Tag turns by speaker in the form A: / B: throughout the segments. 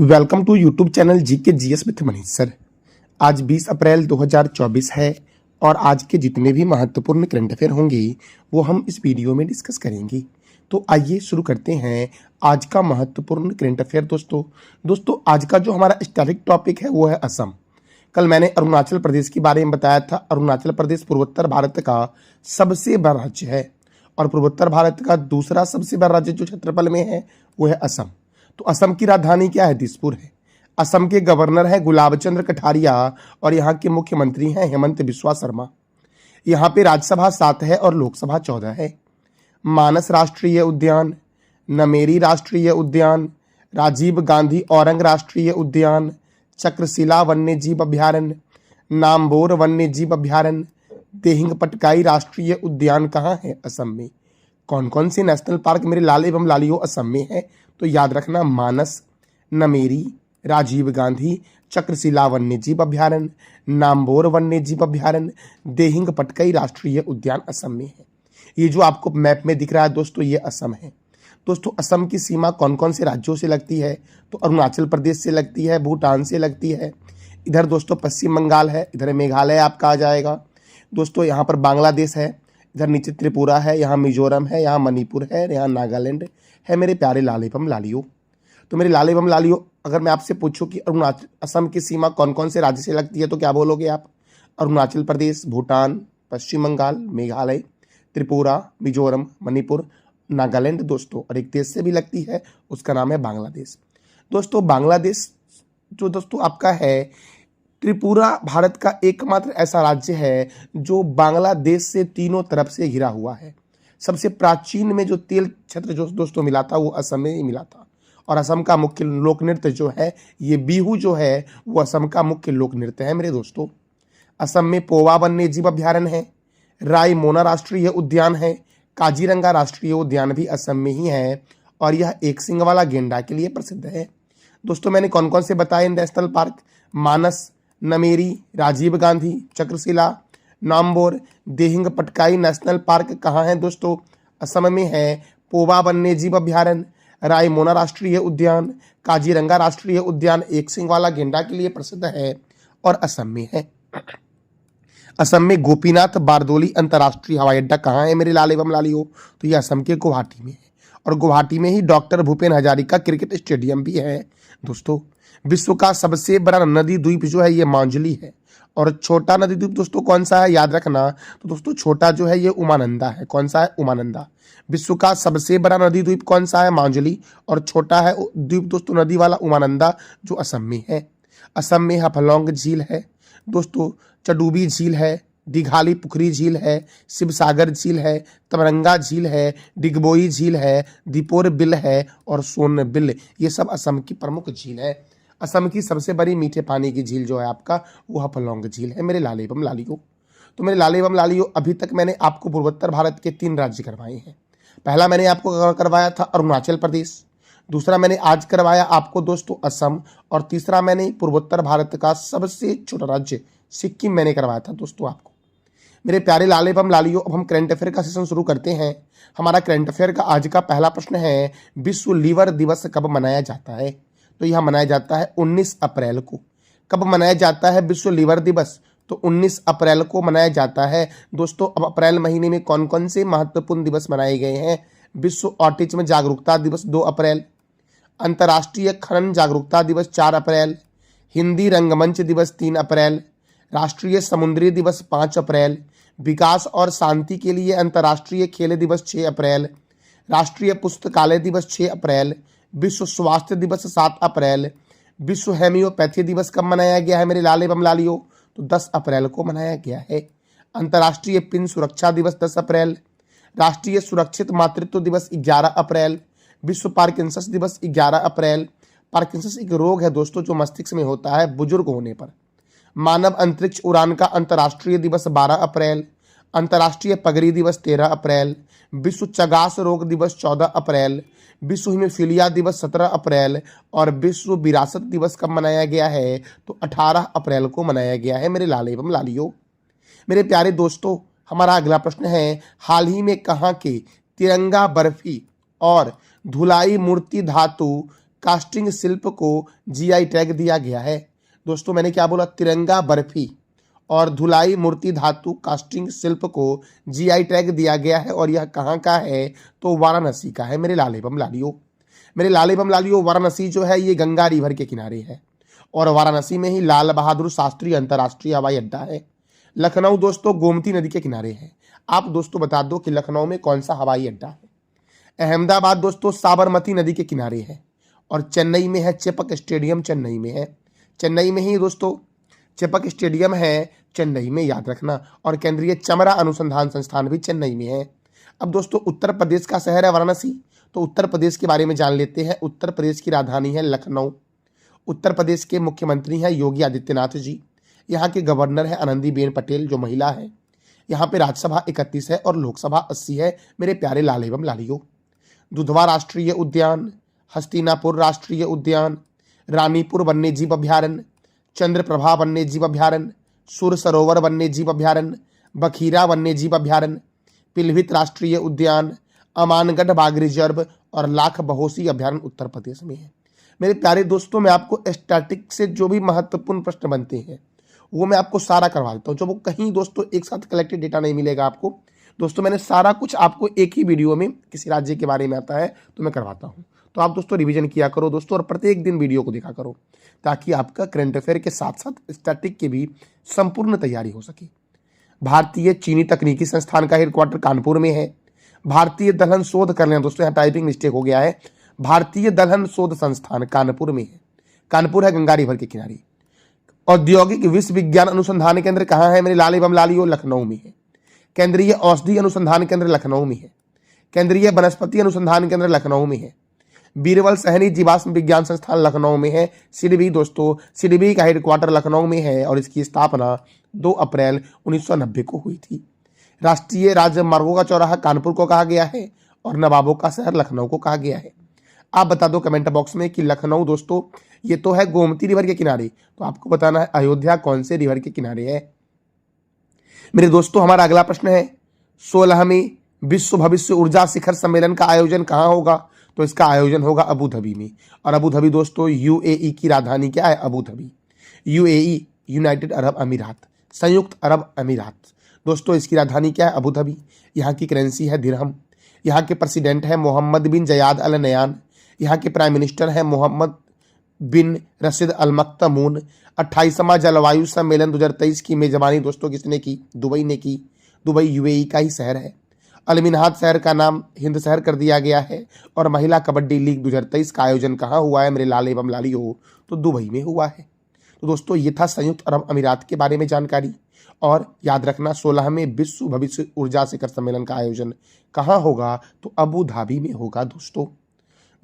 A: Welcome to YouTube channel GK GS with Manish sir. आज 20 अप्रैल 2024 है और आज के जितने भी महत्वपूर्ण करंट अफेयर होंगे वो हम इस वीडियो में डिस्कस करेंगे। तो आइए शुरू करते हैं आज का महत्वपूर्ण करंट अफेयर। दोस्तों आज का जो हमारा स्टैटिक टॉपिक है वो है असम। कल मैंने अरुणाचल प्रदेश के बारे में बताया था। अरुणाचल प्रदेश पूर्वोत्तर भारत का सबसे बड़ा राज्य है और पूर्वोत्तर भारत का दूसरा सबसे बड़ा राज्य जो क्षेत्रफल में है वो है असम। तो असम की राजधानी क्या है? दिसपुर है। असम के गवर्नर है गुलाब चंद्र कटारिया और यहाँ के मुख्यमंत्री हैं हेमंत बिस्वा शर्मा। यहाँ पे राज्यसभा 7 है और लोकसभा 14 है। मानस राष्ट्रीय उद्यान, नमेरी राष्ट्रीय उद्यान, राजीव गांधी औरंग राष्ट्रीय उद्यान, चक्रशिला वन्य जीव अभ्यारण्य, नामबोर वन्य जीव अभ्यारण्य, देहिंग पटकाई राष्ट्रीय उद्यान कहाँ है? असम में। कौन कौन से नेशनल पार्क मेरे लाल एवं लालियो असम में है? तो याद रखना, मानस, नमेरी, राजीव गांधी, चक्रशिला वन्य जीव अभ्यारण्य, नामबोर वन्य जीव अभ्यारण्य, देहिंग पटकाई राष्ट्रीय उद्यान असम में है। ये जो आपको मैप में दिख रहा है दोस्तों, ये असम है। दोस्तों असम की सीमा कौन कौन से राज्यों से लगती है? तो अरुणाचल प्रदेश से लगती है, भूटान से लगती है, इधर दोस्तों पश्चिम बंगाल है, इधर मेघालय आपका आ जाएगा दोस्तों, यहाँ पर बांग्लादेश है, इधर नीचे त्रिपुरा है, यहाँ मिजोरम है, यहाँ मणिपुर है, यहाँ नागालैंड है मेरे प्यारे लाल एवं लालियो। तो मेरे लाल एवं लालियो, अगर मैं आपसे पूछूं कि अरुणाचल असम की सीमा कौन कौन से राज्य से लगती है तो क्या बोलोगे आप? अरुणाचल प्रदेश, भूटान, पश्चिम बंगाल, मेघालय, त्रिपुरा, मिजोरम, मणिपुर, नागालैंड दोस्तों, और एक देश से भी लगती है, उसका नाम है बांग्लादेश। दोस्तों बांग्लादेश जो दोस्तों आपका है, त्रिपुरा भारत का एकमात्र ऐसा राज्य है जो बांग्लादेश से तीनों तरफ से घिरा हुआ है। सबसे प्राचीन में जो तेल क्षेत्र जो दोस्तों मिला था वो असम में ही मिला था। और असम का मुख्य लोक नृत्य जो है, ये बिहू जो है वो असम का मुख्य लोक नृत्य है मेरे दोस्तों। असम में पोवा वन्य जीव अभ्यारण्य है, रायमोना राष्ट्रीय उद्यान है, काजीरंगा राष्ट्रीय उद्यान भी असम में ही है और यह एक सिंग वाला गेंडा के लिए प्रसिद्ध है। दोस्तों मैंने कौन कौन से बताए नेशनल पार्क? मानस, नमेरी, राजीव गांधी, चक्रशिला, नामबोर, देहिंग पटकाई नेशनल पार्क कहाँ है दोस्तों? असम में है। पोवा वन्य जीव अभ्यारण्य, रायमोना राष्ट्रीय उद्यान, काजीरंगा राष्ट्रीय उद्यान एक सिंग वाला गेंडा के लिए प्रसिद्ध है और असम में है। असम में गोपीनाथ बारदोली अंतर्राष्ट्रीय हवाई अड्डा कहाँ है मेरे लाल एवं लालियो? तो ये असम के गुवाहाटी में है और गुवाहाटी में ही doctor Bhupen Hazarika cricket stadium भी है दोस्तों। विश्व का सबसे बड़ा नदी द्वीप जो है ये मांजुली है और छोटा नदी द्वीप दोस्तों कौन सा है? याद रखना, तो दोस्तों छोटा जो है ये उमानंदा है। कौन सा है? उमानंदा। विश्व का सबसे बड़ा नदी द्वीप कौन सा है? मांजुली। और छोटा है द्वीप दोस्तों नदी वाला उमानंदा जो असम में है। असम में हफलौंग झील है दोस्तों, चडुबी झील है, दिघाली पुखरी झील है, शिवसागर झील है, तमरंगा झील है, डिगबोई झील है, दीपोर बिल है और सोनबिल, ये सब असम की प्रमुख झील है। असम की सबसे बड़ी मीठे पानी की झील जो है आपका वो हफलौंग झील है मेरे लाल एवं लालियो। तो मेरे लाल एवं लालियो, अभी तक मैंने आपको पूर्वोत्तर भारत के 3 राज्य करवाए हैं। पहला मैंने आपको करवाया था अरुणाचल प्रदेश, दूसरा मैंने आज करवाया आपको दोस्तों असम, और तीसरा मैंने पूर्वोत्तर भारत का सबसे छोटा राज्य सिक्किम मैंने करवाया था दोस्तों आपको। मेरे प्यारे लाल एवं लालियो, अब हम करंट अफेयर का सेशन शुरू करते हैं। हमारा करंट अफेयर का आज का पहला प्रश्न है, विश्व लीवर दिवस कब मनाया जाता है? तो यह मनाया जाता है 19 अप्रैल को। कब मनाया जाता है विश्व लीवर दिवस? तो 19 अप्रैल को मनाया जाता है दोस्तों। अब अप्रैल महीने में कौन कौन से महत्वपूर्ण दिवस मनाए गए हैं? विश्व ऑटिज्म जागरूकता दिवस 2 अप्रैल, अंतर्राष्ट्रीय खनन जागरूकता दिवस 4 अप्रैल, हिंदी रंगमंच दिवस 3 अप्रैल, राष्ट्रीय समुद्री दिवस 5 अप्रैल, विकास और शांति के लिए अंतर्राष्ट्रीय खेल दिवस 6 अप्रैल, राष्ट्रीय पुस्तकालय दिवस 6 अप्रैल, विश्व स्वास्थ्य दिवस 7 अप्रैल, विश्व हेम्योपैथी दिवस कब मनाया गया है मेरे लाल एवं लालियो? तो 10 अप्रैल को मनाया गया है। अंतर्राष्ट्रीय पिन सुरक्षा दिवस 10 अप्रैल, राष्ट्रीय सुरक्षित मातृत्व दिवस 11 अप्रैल, विश्व पार्किंसंस दिवस 11 अप्रैल। पार्किंसंस एक रोग है दोस्तों जो मस्तिष्क में होता है बुजुर्ग होने पर। मानव अंतरिक्ष उड़ान का अंतर्राष्ट्रीय दिवस 12 अप्रैल, अंतर्राष्ट्रीय पगड़ी दिवस 13 अप्रैल, विश्व चगास रोग दिवस 14 अप्रैल, विश्व हीमोफीलिया दिवस 17 अप्रैल और विश्व विरासत दिवस कब मनाया गया है? तो 18 अप्रैल को मनाया गया है मेरे लाल एवं लालियो। मेरे प्यारे दोस्तों, हमारा अगला प्रश्न है, हाल ही में कहाँ के तिरंगा बर्फी और धुलाई मूर्ति धातु कास्टिंग शिल्प को जीआई टैग दिया गया है? दोस्तों मैंने क्या बोला, तिरंगा बर्फी और धुलाई मूर्ति धातु कास्टिंग शिल्प को जीआई टैग दिया गया है। और यह कहाँ का है? तो वाराणसी का है मेरे लाल एवं लालियो। मेरे लाल एवं लालियो, वाराणसी जो है ये गंगा रिवर के किनारे है और वाराणसी में ही लाल बहादुर शास्त्री अंतर्राष्ट्रीय हवाई अड्डा है। लखनऊ दोस्तों गोमती नदी के किनारे है। आप दोस्तों बता दो कि लखनऊ में कौन सा हवाई अड्डा है? अहमदाबाद दोस्तों साबरमती नदी के किनारे है और चेन्नई में है चेपक स्टेडियम, चेन्नई में है। चेन्नई में ही दोस्तों चेपक स्टेडियम है, चेन्नई में, याद रखना। और केंद्रीय चमड़ा अनुसंधान संस्थान भी चेन्नई में है। अब दोस्तों उत्तर प्रदेश का शहर है वाराणसी, तो उत्तर प्रदेश के बारे में जान लेते हैं। उत्तर प्रदेश की राजधानी है लखनऊ। उत्तर प्रदेश के मुख्यमंत्री हैं योगी आदित्यनाथ जी। यहाँ के गवर्नर है आनंदीबेन पटेल जो महिला है। यहाँ पे राज्यसभा 31 है और लोकसभा 80 है मेरे प्यारे लाल एवं लालियो। दुधवा राष्ट्रीय उद्यान, हस्तिनापुर राष्ट्रीय उद्यान, रानीपुर वन्यजीव अभ्यारण्य, चंद्रप्रभा वन्यजीव अभ्यारण्य, सुर सरोवर वन्यजीव अभ्यारण्य, बखीरा वन्यजीव अभ्यारण्य, पिलभित राष्ट्रीय उद्यान, अमानगढ़ बाघ रिजर्व और लाख बहोसी अभ्यारण्य उत्तर प्रदेश में है। मेरे प्यारे दोस्तों मैं आपको स्टैटिक से जो भी महत्वपूर्ण प्रश्न बनते हैं वो मैं आपको सारा करवा देता हूँ। जो वो कहीं दोस्तों एक साथ कलेक्टेड डेटा नहीं मिलेगा आपको। दोस्तों मैंने सारा कुछ आपको एक ही वीडियो में किसी राज्य के बारे में आता है तो मैं करवाता हूँ। तो आप दोस्तों रिवीजन किया करो दोस्तों और प्रत्येक दिन वीडियो को देखा करो ताकि आपका करंट अफेयर के साथ साथ स्टैटिक की भी संपूर्ण तैयारी हो सके। भारतीय चीनी तकनीकी संस्थान का हेडक्वार्टर कानपुर में है। भारतीय दलहन शोध कर लें दोस्तों, यहाँ टाइपिंग मिस्टेक हो गया है। भारतीय दलहन शोध संस्थान कानपुर में है। कानपुर है गंगा रिवर के किनारे। औद्योगिक विश्वविज्ञान अनुसंधान केंद्र कहाँ है मेरे लाल एवं लालियो? लखनऊ में है। केंद्रीय औषधि अनुसंधान केंद्र लखनऊ में है। केंद्रीय वनस्पति अनुसंधान केंद्र लखनऊ में है। बीरबल सहनी जीवाश्म विज्ञान संस्थान लखनऊ में है। सिडबी दोस्तों, सिडबी का हेडक्वार्टर लखनऊ में है और इसकी स्थापना 2 अप्रैल 1990 को हुई थी। राष्ट्रीय राजमार्गों का चौराहा कानपुर को कहा गया है और नवाबों का शहर लखनऊ को कहा गया है। आप बता दो कमेंट बॉक्स में कि लखनऊ दोस्तों ये तो है गोमती रिवर के किनारे, तो आपको बताना है अयोध्या कौन से रिवर के किनारे है। मेरे दोस्तों हमारा अगला प्रश्न है 16वें विश्व भविष्य ऊर्जा शिखर सम्मेलन का आयोजन कहाँ होगा? तो इसका आयोजन होगा अबू धाबी में। और अबू धाबी दोस्तों यूएई की राजधानी क्या है? Abu Dhabi. UAE United Arab अमीरात, संयुक्त अरब अमीरात। दोस्तों इसकी राजधानी क्या है? Abu Dhabi. यहाँ की करेंसी है दिरहम। यहाँ के प्रेसिडेंट है मोहम्मद बिन जयाद अल नयान। यहाँ के प्राइम मिनिस्टर है मोहम्मद बिन रशीद अल मक्तमून। 28वां जलवायु सम्मेलन 2023 की मेजबानी दोस्तों किसने की? दुबई ने की। दुबई यूएई का ही शहर है। अलमिनहाद शहर का नाम हिंद शहर कर दिया गया है। और महिला कबड्डी लीग 2023 का आयोजन कहाँ हुआ है मेरे लाल एवं लालियो? तो दुबई में हुआ है। तो दोस्तों ये था संयुक्त अरब अमीरात के बारे में जानकारी। और याद रखना 16वें विश्व भविष्य ऊर्जा शिखर सम्मेलन का आयोजन कहाँ होगा? तो अबू धाबी में होगा दोस्तों।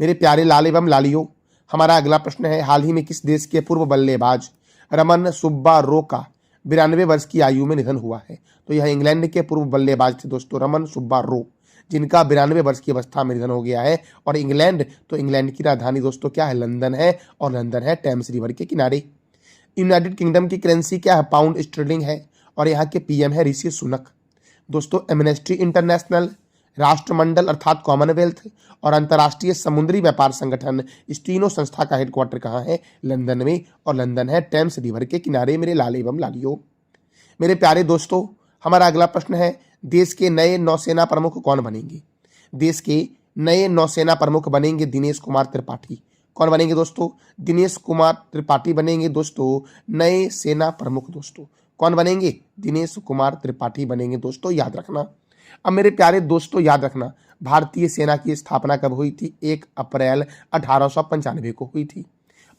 A: मेरे प्यारे लाल एवं लालियो हमारा अगला प्रश्न है हाल ही में किस देश के पूर्व बल्लेबाज रमन सुब्बा रो का 92 वर्ष की आयु में निधन हुआ है? तो यह इंग्लैंड के पूर्व बल्लेबाज थे दोस्तों रमन सुब्बा रो, जिनका 92 वर्ष की अवस्था में निधन हो गया है। और इंग्लैंड, तो इंग्लैंड की राजधानी दोस्तों क्या है? लंदन है और लंदन है टेम्स रिवर के किनारे। यूनाइटेड किंगडम की करेंसी क्या है? पाउंड स्टर्लिंग है और यहाँ के पीएम है ऋषि सुनक। दोस्तों एमनेस्टी इंटरनेशनल, राष्ट्रमंडल अर्थात कॉमनवेल्थ और अंतर्राष्ट्रीय समुद्री व्यापार संगठन, इस तीनों संस्था का हेडक्वार्टर कहाँ है? लंदन में। और लंदन है टेम्स रिवर के किनारे मेरे लाल एवं लालियो। मेरे प्यारे दोस्तों हमारा अगला प्रश्न है देश के नए नौसेना प्रमुख कौन बनेंगे? देश के नए नौसेना प्रमुख बनेंगे दिनेश कुमार त्रिपाठी। कौन बनेंगे दोस्तों? दिनेश कुमार त्रिपाठी बनेंगे दोस्तों नए सेना प्रमुख। दोस्तों कौन बनेंगे? दिनेश कुमार त्रिपाठी बनेंगे दोस्तों, याद रखना। अब मेरे प्यारे दोस्तों याद रखना भारतीय सेना की स्थापना कब हुई थी? 1 अप्रैल 1895 को हुई थी।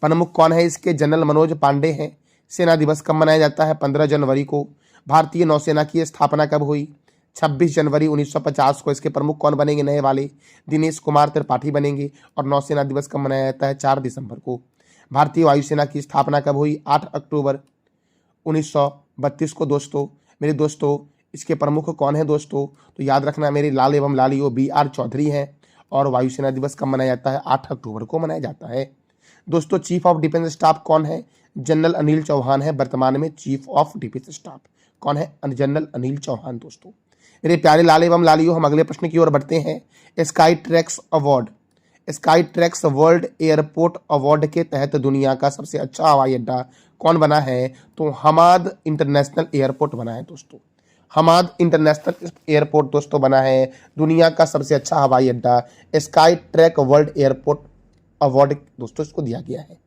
A: प्रमुख कौन है इसके? जनरल मनोज पांडे हैं। सेना दिवस कब मनाया जाता है? 15 जनवरी को। भारतीय नौसेना की स्थापना कब हुई? 26 जनवरी 1950 को। इसके प्रमुख कौन बनेंगे नए वाले? दिनेश कुमार त्रिपाठी बनेंगे। और नौसेना दिवस कब मनाया जाता है? 4 दिसंबर को। भारतीय वायुसेना की स्थापना कब हुई? 8 अक्टूबर 1932 को। दोस्तों मेरे दोस्तों इसके प्रमुख कौन है दोस्तों? तो याद रखना मेरे लाल एवं लालियो BR चौधरी हैं। और वायुसेना दिवस कब मनाया जाता है? 8 अक्टूबर को मनाया जाता है। दोस्तों चीफ ऑफ डिफेंस स्टाफ कौन है? जनरल अनिल चौहान है वर्तमान में चीफ ऑफ डिफेंस स्टाफ। कौन है? जनरल अनिल चौहान। दोस्तों मेरे प्यारे लाल एवं लालियो हम अगले प्रश्न की ओर बढ़ते हैं। Sky tracks award sky tracks world airport award के तहत दुनिया का सबसे अच्छा हवाई अड्डा कौन बना है? तो हमाद इंटरनेशनल एयरपोर्ट बना है दोस्तों। हमाद इंटरनेशनल एयरपोर्ट दोस्तों बना है दुनिया का सबसे अच्छा हवाई अड्डा। Sky track world airport award दोस्तों इसको दिया गया है।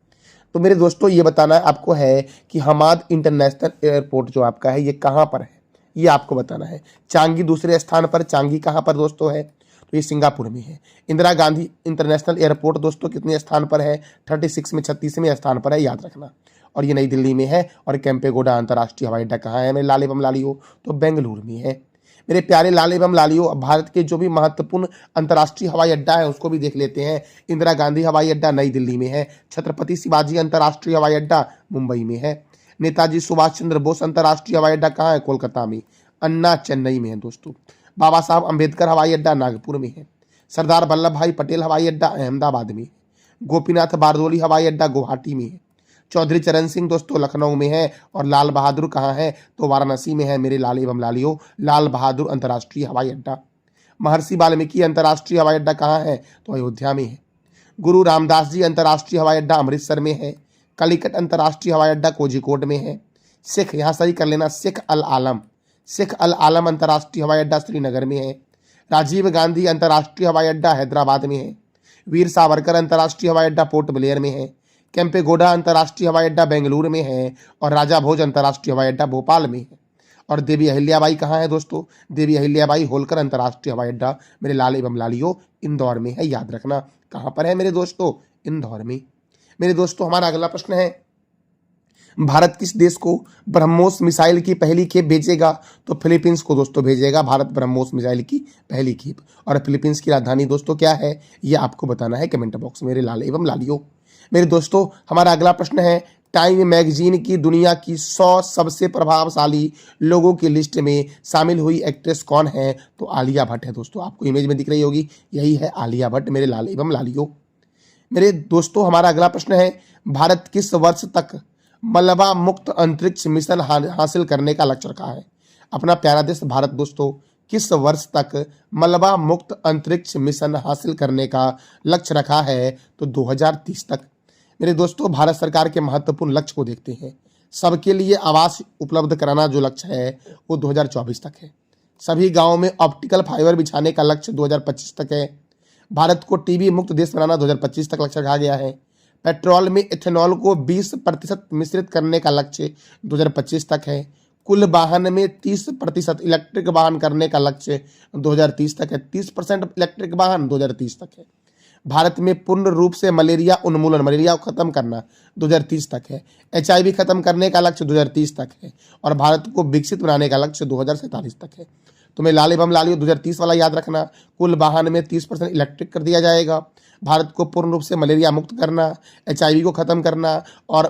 A: तो मेरे दोस्तों ये बताना आपको है कि हमाद इंटरनेशनल एयरपोर्ट जो आपका है ये कहाँ पर है, ये आपको बताना है। चांगी दूसरे स्थान पर, चांगी कहाँ पर दोस्तों है? तो ये सिंगापुर में है। इंदिरा गांधी इंटरनेशनल एयरपोर्ट दोस्तों कितने स्थान पर है? 36 में, 36वें स्थान पर है, याद रखना। और ये नई दिल्ली में है। और केम्पेगौड़ा अंतर्राष्ट्रीय हवाई अड्डा कहाँ है मेरे लाल एवं लालियो? तो बेंगलुरु में है। मेरे प्यारे लाल एवं लालियो, भारत के जो भी महत्वपूर्ण अंतर्राष्ट्रीय हवाई अड्डा है उसको भी देख लेते हैं। इंदिरा गांधी हवाई अड्डा नई दिल्ली में है। छत्रपति शिवाजी अंतर्राष्ट्रीय हवाई अड्डा मुंबई में है। नेताजी सुभाष चंद्र बोस अंतर्राष्ट्रीय हवाई अड्डा कहाँ है? कोलकाता में। अन्ना चेन्नई में है दोस्तों। बाबा साहब अंबेडकर हवाई अड्डा नागपुर में है। सरदार वल्लभ भाई पटेल हवाई अड्डा अहमदाबाद में है। गोपीनाथ बारदोली हवाई अड्डा गुवाहाटी में है। चौधरी चरण सिंह दोस्तों लखनऊ में है। और लाल बहादुर कहाँ है? तो वाराणसी में है मेरे लाल एवं लालियो, लाल बहादुर अंतर्राष्ट्रीय हवाई अड्डा। महर्षि वाल्मीकि अंतर्राष्ट्रीय हवाई अड्डा कहाँ है? तो अयोध्या में है। गुरु रामदास जी अंतर्राष्ट्रीय हवाई अड्डा अमृतसर में है। कलिकट अंतर्राष्ट्रीय हवाई अड्डा कोझिकोड में है। सिख, यहाँ सही कर लेना, सिख अल आलम, सिख अल आलम अंतर्राष्ट्रीय हवाई अड्डा श्रीनगर में है। राजीव गांधी अंतर्राष्ट्रीय हवाई अड्डा हैदराबाद में है। वीर सावरकर अंतर्राष्ट्रीय हवाई अड्डा पोर्ट ब्लेयर में है। केम्पेगौड़ा अंतर्राष्ट्रीय हवाई अड्डा बेंगलुरु में है। और राजा भोज अंतर्राष्ट्रीय हवाई अड्डा भोपाल में है। और देवी अहिल्याबाई कहाँ है दोस्तों? देवी अहिल्याबाई होलकर अंतर्राष्ट्रीय हवाई अड्डा मेरे लाल एवं लालियो इंदौर में है, याद रखना। कहाँ पर है मेरे दोस्तों? इंदौर में। मेरे दोस्तों हमारा अगला प्रश्न है, भारत किस देश को ब्रह्मोस मिसाइल की पहली खेप भेजेगा? तो फिलीपींस को दोस्तों भेजेगा भारत ब्रह्मोस मिसाइल की पहली खेप। और फिलीपींस की राजधानी दोस्तों क्या है, ये आपको बताना है कमेंट बॉक्स मेरे लाल एवं लालियो। मेरे दोस्तों हमारा अगला प्रश्न है, टाइम मैगजीन की दुनिया की 100 सबसे प्रभावशाली लोगों की लिस्ट में शामिल हुई एक्ट्रेस कौन है? तो आलिया भट्ट है दोस्तों। आपको इमेज में दिख रही होगी, यही है आलिया भट्ट मेरे लाल एवं लालियो। मेरे दोस्तों हमारा अगला प्रश्न है, भारत किस वर्ष तक मलबा मुक्त अंतरिक्ष मिशन हासिल करने का लक्ष्य रखा है? अपना प्यारा देश भारत दोस्तों किस वर्ष तक मलबा मुक्त अंतरिक्ष मिशन हासिल करने का लक्ष्य रखा है? तो 2030 तक। मेरे दोस्तों भारत सरकार के महत्वपूर्ण लक्ष्य को देखते हैं। सबके लिए आवास उपलब्ध कराना जो लक्ष्य है वो 2024 तक है। सभी गाँवों में ऑप्टिकल फाइबर बिछाने का लक्ष्य 2025 तक है। भारत को टीबी मुक्त देश बनाना 2025 तक लक्ष्य रखा गया है। पेट्रोल में इथेनॉल को 20% मिश्रित करने का लक्ष्य 2025 तक है। कुल वाहन में 30% इलेक्ट्रिक वाहन करने का लक्ष्य 2030 तक है। 30% इलेक्ट्रिक वाहन 2030 तक है। भारत में पूर्ण रूप से मलेरिया उन्मूलन, मलेरिया को खत्म करना 2030 तक है। HIV खत्म करने का लक्ष्य 2030 तक है। और भारत को विकसित बनाने का लक्ष्य 2047 तक है। तो मैं लाल एवं लालियो 2030 वाला याद रखना। कुल वाहन में 30% इलेक्ट्रिक कर दिया जाएगा। भारत को पूर्ण रूप से मलेरिया मुक्त करना, HIV को खत्म करना और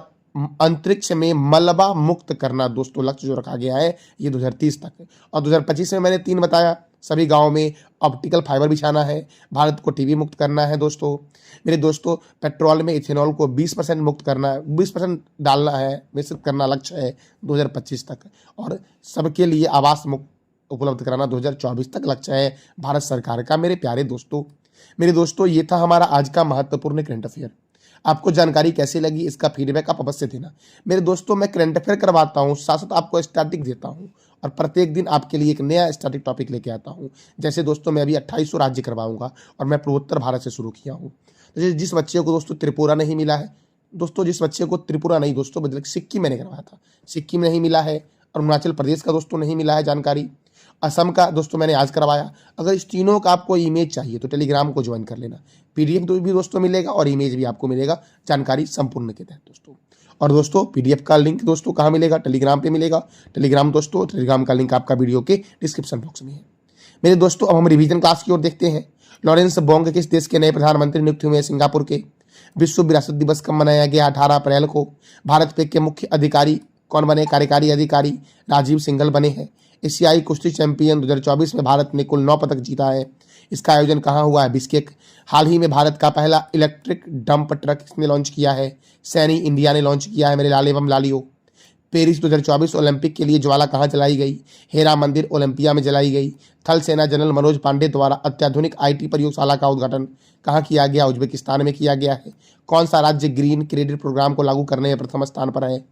A: अंतरिक्ष में मलबा मुक्त करना दोस्तों लक्ष्य जो रखा गया है ये 2030 तक है। और 2025 में मैंने 3 बताया, सभी गाँव में ऑप्टिकल फाइबर बिछाना है, भारत को टीबी मुक्त करना है दोस्तों। मेरे दोस्तों पेट्रोल में इथेनॉल को 20% मुक्त करना है, 20% डालना है, मिश्रित करना लक्ष्य है 2025 तक। और सबके लिए आवास मुक्त उपलब्ध कराना 2024 तक लक्ष्य है भारत सरकार का। मेरे प्यारे दोस्तों, मेरे दोस्तों ये था हमारा आज का महत्वपूर्ण करंट अफेयर। आपको जानकारी कैसी लगी इसका फीडबैक आप अवश्य देना। मेरे दोस्तों मैं करंट अफेयर करवाता हूँ, साथ साथ आपको स्टैटिक देता हूँ और प्रत्येक दिन आपके लिए एक नया स्टैटिक टॉपिक लेके आता हूँ। जैसे दोस्तों मैं अभी 2800 राज्य करवाऊंगा और मैं पूर्वोत्तर भारत से शुरू किया हूँ। तो जिस बच्चे को दोस्तों त्रिपुरा नहीं मिला है दोस्तों, जिस बच्चे को त्रिपुरा नहीं दोस्तों बल्कि सिक्किम मैंने करवाया था, सिक्किम नहीं मिला है, अरुणाचल प्रदेश का दोस्तों नहीं मिला है जानकारी, असम का दोस्तों मैंने आज करवाया। अगर इस तीनों का आपको इमेज चाहिए तो टेलीग्राम को ज्वाइन कर लेना। PDF तो भी दोस्तों मिलेगा और इमेज भी आपको मिलेगा जानकारी संपूर्ण के तहत दोस्तों। और दोस्तों PDF का लिंक दोस्तों कहाँ मिलेगा? टेलीग्राम पे मिलेगा। टेलीग्राम दोस्तों, टेलीग्राम का लिंक आपका वीडियो के डिस्क्रिप्शन बॉक्स में है। मेरे दोस्तों अब हम रिवीजन क्लास की ओर देखते हैं। लॉरेंस बोंग किस देश के नए प्रधानमंत्री नियुक्त हुए हैं? सिंगापुर के। विश्व विरासत दिवस कब मनाया गया? 18 अप्रैल को। भारत पे के मुख्य अधिकारी कौन बने? कार्यकारी अधिकारी राजीव सिंघल बने हैं। एशियाई कुश्ती चैंपियन 2024 में भारत ने कुल 9 पदक जीता है। इसका आयोजन कहाँ हुआ है? बिश्केक। हाल ही में भारत का पहला इलेक्ट्रिक डंप ट्रक किसने लॉन्च किया है? सैनी इंडिया ने लॉन्च किया है मेरे लाल एवं लालियो। पेरिस 2024 ओलंपिक के लिए ज्वाला कहाँ जलाई गई? हेरा मंदिर ओलंपिया में जलाई गई। थल सेना जनरल मनोज पांडे द्वारा अत्याधुनिक आईटी प्रयोगशाला का उद्घाटन कहाँ किया गया? उज्बेकिस्तान में किया गया है। कौन सा राज्य ग्रीन क्रेडिट प्रोग्राम को लागू करने में प्रथम स्थान पर है?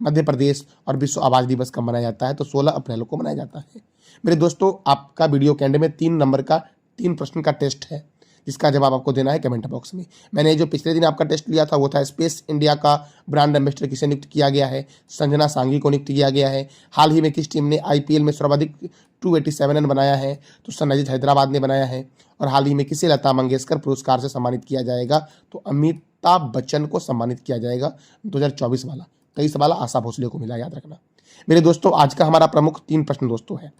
A: मध्य प्रदेश। और विश्व आवास दिवस कब मनाया जाता है? तो 16 अप्रैल को मनाया जाता है। मेरे दोस्तों, आपका वीडियो के एंड में 3 नंबर का 3 प्रश्न का टेस्ट है, जिसका जवाब आपको देना है कमेंट बॉक्स में। मैंने जो पिछले दिन आपका टेस्ट लिया था वो था स्पेस इंडिया का ब्रांड एम्बेसडर किसे नियुक्त किया गया है? संजना सांघी को नियुक्त किया गया है। हाल ही में किस टीम ने आईपीएल में सर्वाधिक 287 रन बनाया है? तो सनराइजर्स हैदराबाद ने बनाया है। और हाल ही में किसे लता मंगेशकर पुरस्कार से सम्मानित किया जाएगा? तो अमिताभ बच्चन को सम्मानित किया जाएगा 2024 वाला। 23 वाला आशा भोसले को मिला, याद रखना। मेरे दोस्तों, आज का हमारा प्रमुख 3 प्रश्न दोस्तों है।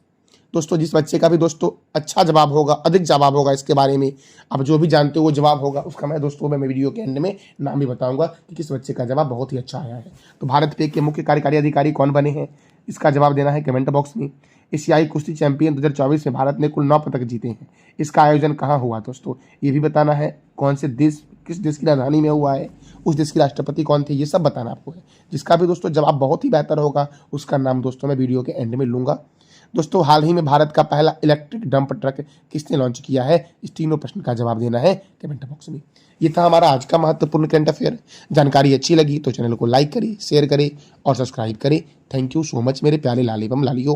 A: दोस्तों, जिस बच्चे का भी दोस्तों अच्छा जवाब होगा, अधिक जवाब होगा इसके बारे में, आप जो भी जानते हो वो जवाब होगा, उसका मैं दोस्तों मैं वीडियो के एंड में नाम भी बताऊंगा कि किस बच्चे का जवाब बहुत ही अच्छा आया है। तो भारत पे के मुख्य कार्यकारी अधिकारी कौन बने हैं? इसका जवाब देना है कमेंट बॉक्स में। एशियाई कुश्ती चैंपियन 2024 में भारत ने कुल 9 पदक जीते हैं। इसका आयोजन कहाँ हुआ दोस्तों? ये भी बताना है। कौन से देश, किस देश की राजधानी में हुआ है? उस देश के राष्ट्रपति कौन थे? ये सब बताना आपको है। जिसका भी दोस्तों जवाब बहुत ही बेहतर होगा उसका नाम दोस्तों मैं वीडियो के एंड में लूंगा। दोस्तों, हाल ही में भारत का पहला इलेक्ट्रिक डंप ट्रक किसने लॉन्च किया है? इस तीनों प्रश्न का जवाब देना है कमेंट बॉक्स में। ये था हमारा आज का महत्वपूर्ण करंट अफेयर। जानकारी अच्छी लगी तो चैनल को लाइक करें, शेयर करें और सब्सक्राइब करें। थैंक यू सो मच मेरे प्यारे लाल एवं लालियों।